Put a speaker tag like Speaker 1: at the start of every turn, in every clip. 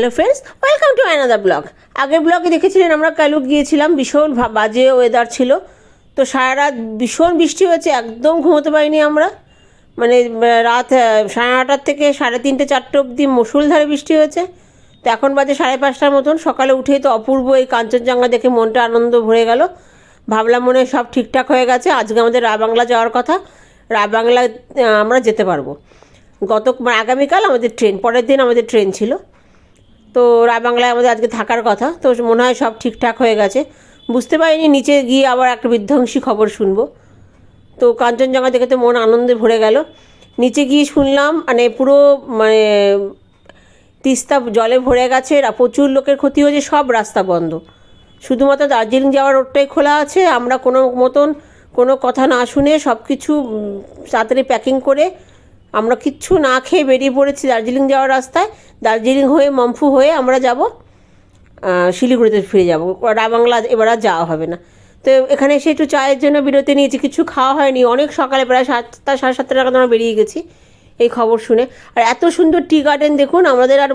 Speaker 1: Hello friends, welcome to another blog. আগের ব্লগে দেখেছিলেন আমরা কালুক গিয়েছিলাম, ভীষণ বাজে ওয়েদার ছিল। তো সারা রাত ভীষণ বৃষ্টি হয়েছে, একদম ঘুমোতে পারিনি আমরা। মানে রাত 9:30 থেকে 3:30 4টে অবধি মুষলধারে বৃষ্টি হয়েছে। তো এখন বাজে 5:30টার মতন। সকালে উঠেই তো অপূর্ব এই কাঞ্চনজঙ্ঘা দেখে মনটা আনন্দ ভরে গেল। ভাবলাম মনে হয় সব ঠিকঠাক হয়ে গেছে, আজকে আমাদের রাবাংলা যাওয়ার কথা। রাবাংলা আমরা যেতে পারবো। আগামীকাল আমাদের ট্রেন, পরের দিন আমাদের ট্রেন ছিল। তো রায়বাংলায় আমাদের আজকে থাকার কথা। তো মনে হয় সব ঠিকঠাক হয়ে গেছে। বুঝতে পারিনি নিচে গিয়ে আবার একটা বিধ্বংসী খবর শুনবো। তো কাঞ্চনজঙ্ঘা দেখে তো মন আনন্দে ভরে গেল। নিচে গিয়ে শুনলাম পুরো তিস্তা জলে ভরে গেছে, প্রচুর লোকের ক্ষতি হয়েছে, সব রাস্তা বন্ধ। শুধুমাত্র দার্জিলিং যাওয়ার রোডটাই খোলা আছে। আমরা কোনো কথা না শুনে সব কিছু তাড়াতাড়ি প্যাকিং করে আমরা কিচ্ছু না খেয়ে বেরিয়ে পড়েছি দার্জিলিং যাওয়ার রাস্তায়। দার্জিলিং হয়ে মম্ফু হয়ে আমরা যাব শিলিগুড়িতে ফিরে যাব। রাবাংলা এবার আর যাওয়া হবে না। তো এখানে এসে একটু চায়ের জন্য বিরতি নিয়েছি, কিছু খাওয়া হয়নি। অনেক সকালে প্রায় 7টা 7:30 টাকা আমরা বেরিয়ে গেছি এই খবর শুনে। আর এত সুন্দর টি গার্ডেন দেখুন, আমাদের আর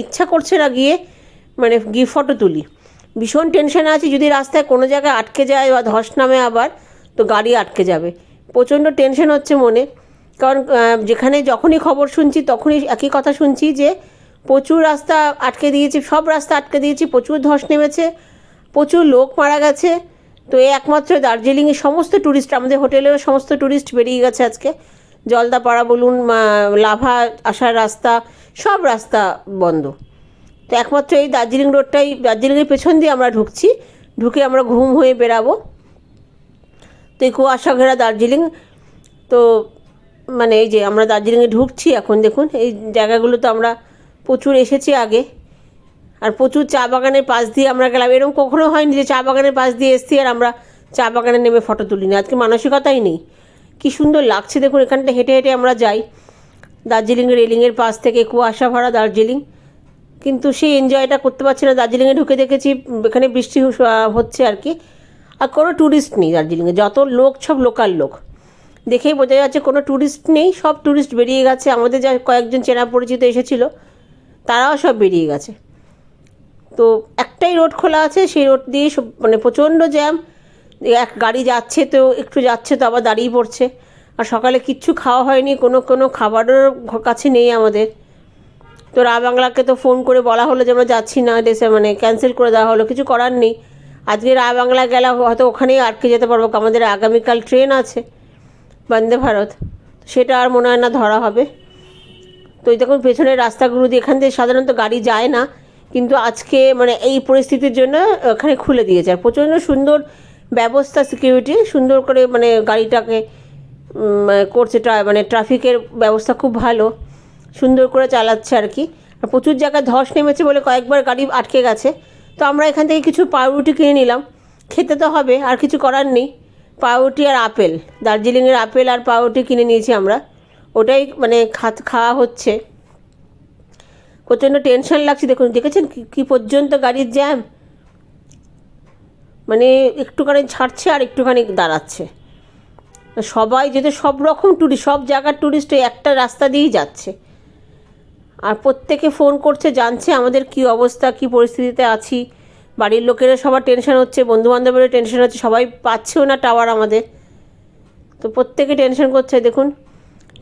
Speaker 1: ইচ্ছা করছে না গিয়ে গিয়ে ফটো তুলি। ভীষণ টেনশনে আছি, যদি রাস্তায় কোনো জায়গায় আটকে যায় বা ধস নামে আবার, তো গাড়ি আটকে যাবে। প্রচণ্ড টেনশন হচ্ছে মনে। কারণ যখনই খবর শুনছি তখনই একই কথা শুনছি যে প্রচুর রাস্তা আটকে দিয়েছি, সব রাস্তা আটকে দিয়েছি, প্রচুর ধস নেমেছে, প্রচুর লোক মারা গেছে। তো একমাত্র দার্জিলিংয়ের সমস্ত ট্যুরিস্ট, আমাদের হোটেলের সমস্ত ট্যুরিস্ট বেরিয়ে গেছে আজকে। জলদাপাড়া বলুন, লাভা আসার রাস্তা, সব রাস্তা বন্ধ। তো একমাত্র এই দার্জিলিং রোডটাই, দার্জিলিংয়ের পেছন দিয়ে আমরা ঢুকে আমরা ঘুম হয়ে বেরাবো। তো এই কুয়াশা ঘেরা দার্জিলিং। তো এই যে আমরা দার্জিলিংয়ে ঢুকছি এখন, দেখুন এই জায়গাগুলো তো আমরা প্রচুর এসেছি আগে। আর প্রচুর চা বাগানের পাশ দিয়ে আমরা গেলাম। এরকম কখনো হয়নি যে চা বাগানের পাশ দিয়ে এসছি আর আমরা চা বাগানে নেমে ফটো তুলি না। আজকে মানসিকতাই নেই। কি সুন্দর লাগছে দেখুন, এখানটা হেঁটে হেঁটে আমরা যাই দার্জিলিংয়ের রেলিংয়ের পাশ থেকে, কুয়াশা ভরা দার্জিলিং। কিন্তু সেই এনজয়টা করতে পারছি না। দার্জিলিংয়ে ঢুকে দেখেছি এখানে বৃষ্টি হচ্ছে আর কি। আর কোনো ট্যুরিস্ট নেই দার্জিলিংয়ে, যত লোক সব লোকাল লোক। দেখেই বোঝা যাচ্ছে কোনো ট্যুরিস্ট নেই, সব ট্যুরিস্ট বেরিয়ে গেছে। আমাদের যা কয়েকজন চেনা পরিচিত এসেছিল তারাও সব বেরিয়ে গেছে। তো একটাই রোড খোলা আছে, সেই রোড দিয়ে সব প্রচণ্ড জ্যাম। এক গাড়ি যাচ্ছে তো একটু যাচ্ছে তো আবার দাঁড়িয়ে পড়ছে। আর সকালে কিচ্ছু খাওয়া হয়নি, কোনো খাবারের কাছে নেই আমাদের। তো রাবাংলাকে তো ফোন করে বলা হলো যে আমরা যাচ্ছি না, ক্যান্সেল করে দেওয়া হলো। কিছু করার নেই। আজকে রাবাংলা গেলে হয়তো ওখানেই আটকে যেতে পারবো। আমাদের আগামীকাল ট্রেন আছে বন্দে ভারত, সেটা আর মনে হয় না ধরা হবে। তো এই দেখুন পেছনের রাস্তাগুলো দিয়ে, এখান থেকে সাধারণত গাড়ি যায় না, কিন্তু আজকে এই পরিস্থিতির জন্য এখানে খুলে দিয়েছে। আর প্রচণ্ড সুন্দর ব্যবস্থা, সিকিউরিটি সুন্দর করে গাড়িটাকে করছে। ট্রাফিকের ব্যবস্থা খুব ভালো, সুন্দর করে চালাচ্ছে আর কি। আর প্রচুর জায়গায় ধস নেমেছে বলে কয়েকবার গাড়ি আটকে গেছে। তো আমরা এখান থেকে কিছু পাউরুটি কিনে নিলাম, খেতে তো হবে, আর কিছু করার নেই। পাউরুটি আর আপেল, দার্জিলিংয়ের আপেল আর পাউরুটি কিনে নিয়েছি আমরা, ওটাই খাওয়া হচ্ছে। প্রচণ্ড টেনশন লাগছে। দেখেছেন কি পর্যন্ত গাড়ির জ্যাম, একটুখানি ছাড়ছে আর একটুখানি দাঁড়াচ্ছে। সবাই যেতে, সব রকম ট্যুরিস্ট, সব জায়গার ট্যুরিস্ট একটা রাস্তা দিয়েই যাচ্ছে। আর প্রত্যেকে ফোন করছে, জানছে আমাদের কি অবস্থা, কি পরিস্থিতিতে আছি। বাড়ির লোকেরা সবার টেনশন হচ্ছে, বন্ধুবান্ধবেরও টেনশন হচ্ছে, সবাই পাচ্ছেও না টাওয়ার আমাদের। তো প্রত্যেকে টেনশন করছে। দেখুন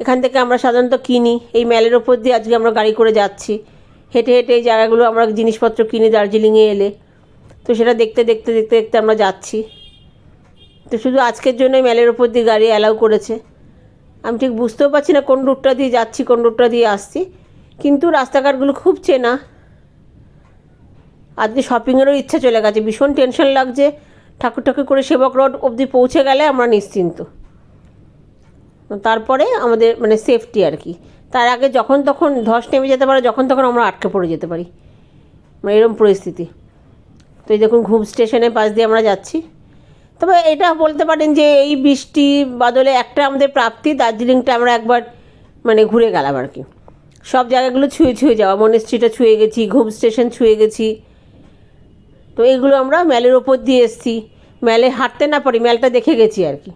Speaker 1: এখান থেকে আমরা সাধারণত কিনি, এই ম্যালের ওপর দিয়ে আজকে আমরা গাড়ি করে যাচ্ছি। হেঁটে হেঁটে এই জায়গাগুলো আমরা জিনিসপত্র কিনি দার্জিলিংয়ে এলে। তো সেটা দেখতে দেখতে দেখতে দেখতে আমরা যাচ্ছি। তো শুধু আজকের জন্য ম্যালের ওপর দিয়ে গাড়ি অ্যালাউ করেছে। আমি ঠিক বুঝতেও পারছি না কোন রুটটা দিয়ে যাচ্ছি, কোন রুটটা দিয়ে আসছি, কিন্তু রাস্তাঘাটগুলো খুব চেনা। আজকে শপিংয়েরও ইচ্ছা চলে গেছে, ভীষণ টেনশন লাগছে। ঠাকুর করে সেবক রোড অবধি পৌঁছে গেলে আমরা নিশ্চিন্ত। তারপরে আমাদের সেফটি আর কি। তার আগে যখন তখন ধস নেমে যেতে পারে, যখন তখন আমরা আটকে পড়ে যেতে পারি, এরকম পরিস্থিতি। তো এই দেখুন ঘুম স্টেশনের পাশ দিয়ে আমরা যাচ্ছি। তবে এটা বলতে পারেন যে এই বৃষ্টি বাদলে একটা আমাদের প্রাপ্তি, দার্জিলিংটা আমরা একবার ঘুরে গেলাম আর কি। সব জায়গাগুলো ছুঁয়ে যাওয়া, মনেস্ট্রিটা ছুঁয়ে গেছি, ঘুম স্টেশন ছুঁয়ে গেছি। তো এইগুলো আমরা ম্যালের ওপর দিয়ে এসেছি, ম্যালে হাঁটতে না পারি, ম্যালটা দেখে গেছি আর কি।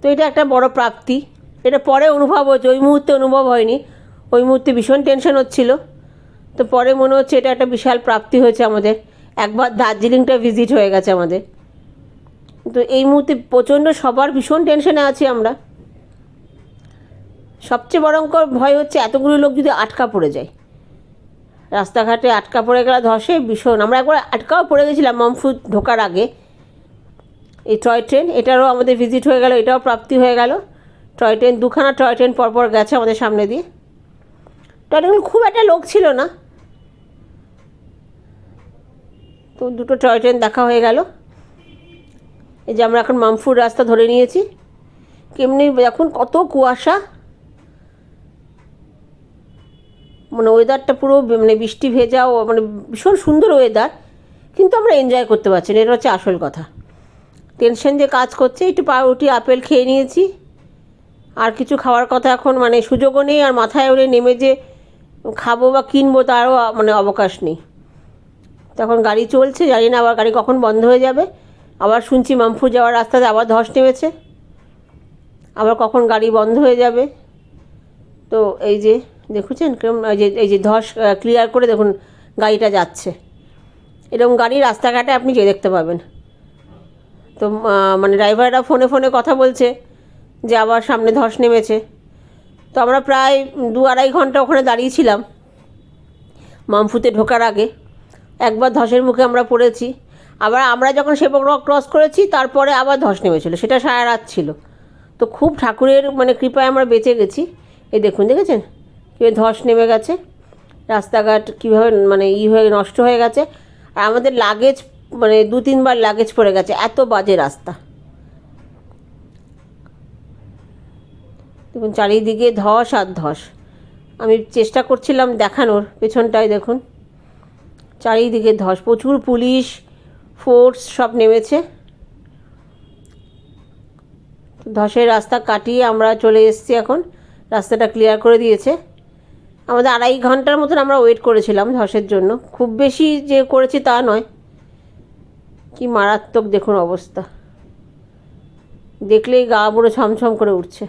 Speaker 1: তো এটা একটা বড় প্রাপ্তি। এটা পরে অনুভব হয়েছে, ওই মুহূর্তে অনুভব হয়নি। ওই মুহূর্তে ভীষণ টেনশন হচ্ছিল। তো পরে মনে হচ্ছে এটা একটা বিশাল প্রাপ্তি হয়েছে আমাদের, একবার দার্জিলিংটা ভিজিট হয়ে গেছে আমাদের। তো এই মুহূর্তে প্রচণ্ড সবার ভীষণ টেনশনে আছি আমরা। সবচেয়ে ভয়ঙ্কর ভয় হচ্ছে এতগুলো লোক যদি আটকা পড়ে যায়, রাস্তাঘাটে আটকা পড়ে গেলে ধসে ভীষণ। আমরা একবার আটকাও পড়ে গেছিলাম মামফু ঢোকার আগে। এই টয় ট্রেন, এটারও আমাদের ভিজিট হয়ে গেল, এটাও প্রাপ্তি হয়ে গেল। টয় ট্রেন, দুখানা টয় ট্রেন পরপর গেছে আমাদের সামনে দিয়ে। টয় ট্রেনগুলো খুব একটা লোক ছিল না, তো দুটো টয় ট্রেন দেখা হয়ে গেল। এই যে আমরা এখন মামফুর রাস্তা ধরে নিয়েছি। কেমনি এখন কত কুয়াশা, মানে ওয়েদারটা পুরো মানে বৃষ্টি ভেজাও, মানে ভীষণ সুন্দর ওয়েদার, কিন্তু আমরা এনজয় করতে পারছি না, এটা হচ্ছে আসল কথা। টেনশন যে কাজ করছে। একটু পাউরুটি আপেল খেয়ে নিয়েছি, আর কিছু খাওয়ার কথা এখন মানে সুযোগও নেই, আর মাথায় ওরে নেমে যে খাবো বা কিনবো তারও মানে অবকাশ নেই। তখন গাড়ি চলছে, জানি না আবার গাড়ি কখন বন্ধ হয়ে যাবে। আবার শুনছি মামফু যাওয়ার রাস্তাতে আবার ধস নেমেছে, আবার কখন গাড়ি বন্ধ হয়ে যাবে। তো এই যে দেখুছেন কেমন, এই যে ধস ক্লিয়ার করে দেখুন গাড়িটা যাচ্ছে। এরকম গাড়ি রাস্তাঘাটে আপনি যে দেখতে পাবেন। তো মানে ড্রাইভাররা ফোনে ফোনে কথা বলছে যে আবার সামনে ধস নেমেছে। তো আমরা প্রায় 2-2.5 ঘন্টা ওখানে দাঁড়িয়েছিলাম মামফুতে ঢোকার আগে। একবার ধসের মুখে আমরা পড়েছি, আবার আমরা যখন সেবক রক ক্রস করেছি তারপরে আবার ধস নেমেছিল, সেটা সারা রাত ছিল। তো খুব ঠাকুরের মানে কৃপায় আমরা বেঁচে গেছি। এই দেখুন, দেখেছেন কীভাবে ধস নেমে গেছে, রাস্তাঘাট কীভাবে মানে হয়ে নষ্ট হয়ে গেছে। আর আমাদের লাগেজ মানে 2-3 বার লাগেজ পড়ে গেছে, এত বাজে রাস্তা। দেখুন চারিদিকে ধস আর ধস। আমি চেষ্টা করছিলাম দেখানোর, পেছনটায় দেখুন চারিদিকে ধস, প্রচুর পুলিশ ফোর্স সব নেমেছে। ধসের রাস্তা কাটিয়ে আমরা চলে এসেছি, এখন রাস্তাটা ক্লিয়ার করে দিয়েছে। আমাদের 2.5 ঘন্টার মতন আমরা ওয়েট করেছিলাম ধসের জন্য, খুব বেশি যে করেছি তা নয়। কি মারাত্মক দেখুন অবস্থা, দেখলেই গা পুরো ছমছম করে উঠছে।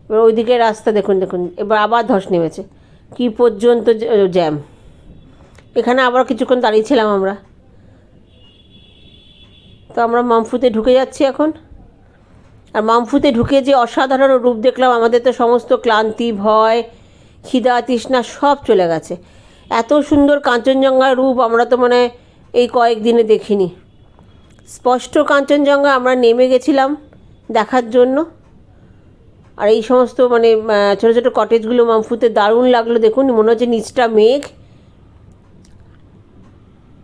Speaker 1: এবার ওইদিকে রাস্তা দেখুন, দেখুন এবার আবার ধস নেমেছে, কি পর্যন্ত জ্যাম। এখানে আবার কিছুক্ষণ দাঁড়িয়েছিলাম আমরা। তো আমরা মামফুতে ঢুকে যাচ্ছি এখন। আর মামফুতে ঢুকে যে অসাধারণ রূপ দেখলাম, আমাদের তো সমস্ত ক্লান্তি, ভয়, খিদা, তৃষ্ণা সব চলে গেছে। এত সুন্দর কাঞ্চনজঙ্ঘার রূপ আমরা তো মানে এই কয়েকদিনে দেখিনি। স্পষ্ট কাঞ্চনজঙ্ঘা আমরা নেমে গেছিলাম দেখার জন্য। আর এই সমস্ত মানে ছোটো ছোটো কটেজগুলো মামফুতে দারুণ লাগলো। দেখুন মনে হচ্ছে নিচটা মেঘ,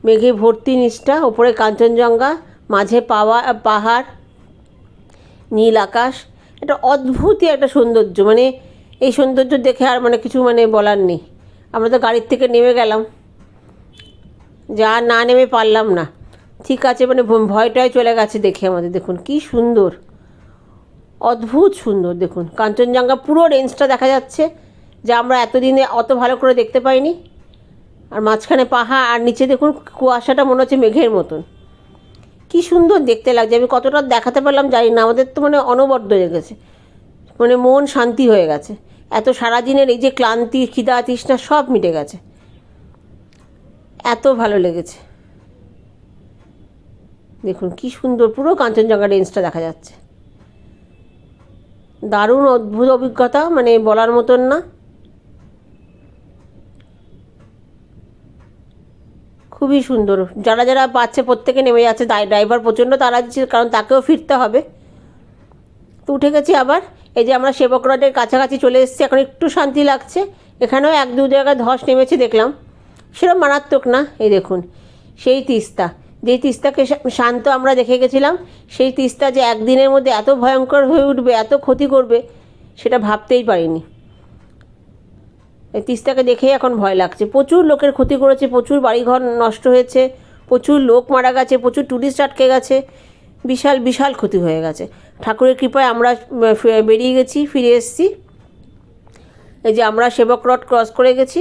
Speaker 1: মেঘে ভর্তি নিচটা, ওপরে কাঞ্চনজঙ্ঘা, মাঝে পাহাড়, নীল আকাশ। এটা অদ্ভুতই একটা সৌন্দর্য, মানে এই সৌন্দর্য দেখে আর মানে কিছু মানে বলার নেই। আমরা তো গাড়ির থেকে নেমে গেলাম, যা না নেমে পারলাম না। ঠিক আছে, মানে ভয়টাই চলে গেছে দেখে আমাদের। দেখুন কি সুন্দর, অদ্ভুত সুন্দর। দেখুন কাঞ্চনজঙ্ঘা পুরো রেঞ্জটা দেখা যাচ্ছে, যা আমরা এতদিনে অত ভালো করে দেখতে পাইনি। আর মাঝখানে পাহাড়, আর নিচে দেখুন কুয়াশাটা মনে হচ্ছে মেঘের মতন। কি সুন্দর দেখতে লাগছে। আমি কতটা দেখাতে পারলাম জানি না, আমাদের তো মানে অনবদ্য হয়ে গেছে, মানে মন শান্তি হয়ে গেছে। এত সারাদিনের এই যে ক্লান্তি, খিদা, তৃষ্ণা সব মিটে গেছে, এত ভালো লেগেছে। দেখুন কি সুন্দর পুরো কাঞ্চনজঙ্ঘা রেঞ্জটা দেখা যাচ্ছে। দারুণ অদ্ভুত অভিজ্ঞতা, মানে বলার মতন না। খুবই সুন্দর। যারা যারা পাচ্ছে প্রত্যেকে নেমে যাচ্ছে, ড্রাইভার প্রচণ্ড তাড়া দিচ্ছে, কারণ তাকেও ফিরতে হবে। তো উঠে গেছি আবার। এই যে আমরা সেবক রডের কাছাকাছি চলে এসেছি, এখন একটু শান্তি লাগছে। এখানেও 1-2 জায়গায় ধস নেমেছে দেখলাম, সেরকম মারাত্মক না। এই দেখুন সেই তিস্তা, যেই তিস্তাকে শান্ত আমরা দেখে গেছিলাম, সেই তিস্তা যে একদিনের মধ্যে এত ভয়ঙ্কর হয়ে উঠবে, এত ক্ষতি করবে, সেটা ভাবতেই পারিনি। এই তিস্তাকে দেখেই এখন ভয় লাগছে। প্রচুর লোকের ক্ষতি করেছে, প্রচুর বাড়িঘর নষ্ট হয়েছে, প্রচুর লোক মারা গেছে, প্রচুর টুরিস্ট আটকে গেছে, বিশাল বিশাল ক্ষতি হয়ে গেছে। ঠাকুরের কৃপায় আমরা বেরিয়ে গেছি, ফিরে এসেছি। এই যে আমরা সেবক রড ক্রস করে গেছি,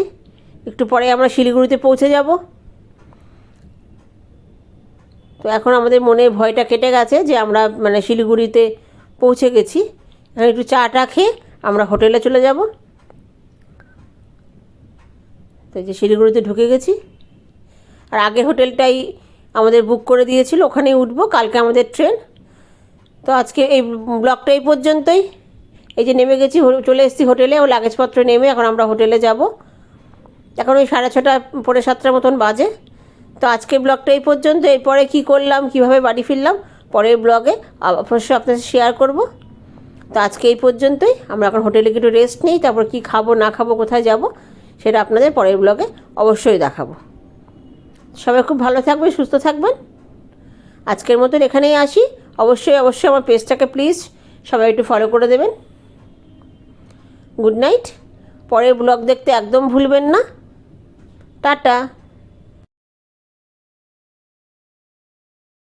Speaker 1: একটু পরে আমরা শিলিগুড়িতে পৌঁছে যাব। তো এখন আমাদের মনে ভয়টা কেটে গেছে যে আমরা মানে শিলিগুড়িতে পৌঁছে গেছি। এখন একটু চা টা খেয়ে আমরা হোটেলে চলে যাব। তো যে শিলিগুড়িতে ঢুকে গেছি, আর আগের হোটেলটাই আমাদের বুক করে দিয়েছিল, ওখানেই উঠবো, কালকে আমাদের ট্রেন। তো আজকে এই ব্লগটা এই পর্যন্তই। এই যে নেমে গেছি, চলে এসেছি হোটেলে, ও লাগেজপত্র নেমে এখন আমরা হোটেলে যাব। এখন ওই 6:30 পৌনে 7টার মতন বাজে। তো আজকের ব্লগটা এই পর্যন্ত। এরপরে কী করলাম, কীভাবে বাড়ি ফিরলাম, পরের ব্লগে অবশ্যই আপনাদের শেয়ার করব। তো আজকে এই পর্যন্তই। আমরা এখন হোটেলে একটু রেস্ট নিই, তারপর কী খাবো না খাবো, কোথায় যাব, সেটা আপনাদের পরের ব্লগে অবশ্যই দেখাবো। সবাই খুব ভালো থাকবেন, সুস্থ থাকবেন। আজকের মতন এখানেই আসি। অবশ্যই আমার পেজটাকে প্লিজ সবাই একটু ফলো করে দেবেন। Good night. পরের ব্লগ দেখতে একদম ভুলবেন না। টাটা।